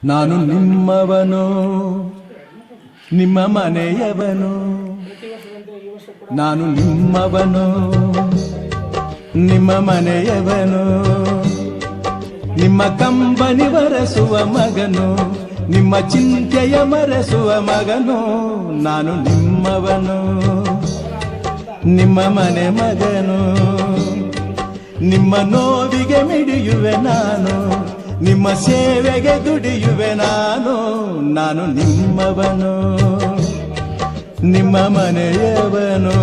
ನಾನು ನಿಮ್ಮವನು, ನಿಮ್ಮ ಮನೆಯವನು. ನಾನು ನಿಮ್ಮವನು, ನಿಮ್ಮ ಮನೆಯವನು. ನಿಮ್ಮ ಕಂಬನಿ ವರೆಸುವ ಮಗನು, ನಿಮ್ಮ ಚಿಂತೆಯ ಮರೆಸುವ ಮಗನು. ನಾನು ನಿಮ್ಮವನು, ನಿಮ್ಮ ಮನೆ ಮಗನು. ನಿಮ್ಮ ನೋವಿಗೆ ಮಿಡಿಯುವೆ ನಾನು, ನಿಮ್ಮ ಸೇವೆಗೆ ದುಡಿಯುವೆ ನಾನು. ನಾನು ನಿಮ್ಮವನು, ನಿಮ್ಮ ಮನೆಯವನು.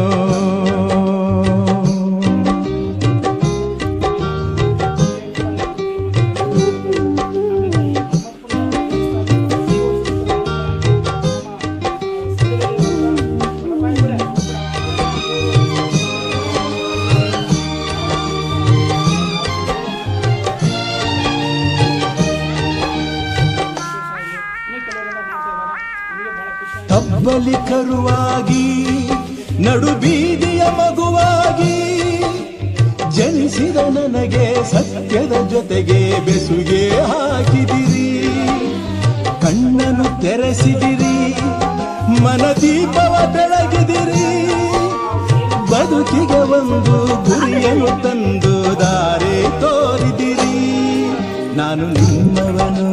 ತಬ್ಬಲಿ ಕರುವಾಗಿ ನಡು ಬೀದಿಯ ಮಗುವಾಗಿ ಜನಿಸಿದ ನನಗೆ ಸತ್ಯದ ಜೊತೆಗೆ ಬೆಸುಗೆ ಹಾಕಿದಿರಿ. ಕಣ್ಣನ್ನು ತೆರೆಸಿದಿರಿ, ಮನದೀಪವ ಬೆಳಗಿದಿರಿ. ಬದುಕಿಗೆ ಒಂದು ಗುರಿಯನ್ನು ತಂದು ದಾರಿ ತೋರಿದಿರಿ. ನಾನು ನಿಮ್ಮವನು,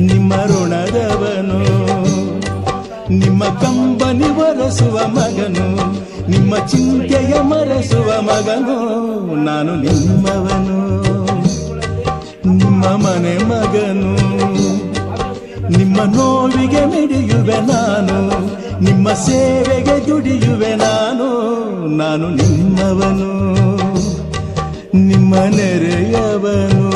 ನಿಮ್ಮ ಋಣದವನು. ನಿಮ್ಮ ಕಂಬನಿ ಒರೆಸುವ ಮಗನು, ನಿಮ್ಮ ಚಿಂತೆಯ ಮರೆಸುವ ಮಗನು. ನಾನು ನಿಮ್ಮವನು, ನಿಮ್ಮ ಮನೆ ಮಗನು. ನಿಮ್ಮ ನೋವಿಗೆ ಮಿಡಿಯುವೆ ನಾನು, ನಿಮ್ಮ ಸೇವೆಗೆ ದುಡಿಯುವೆ ನಾನು. ನಾನು ನಿಮ್ಮವನು, ನಿಮ್ಮ ನೆರೆಯವನು.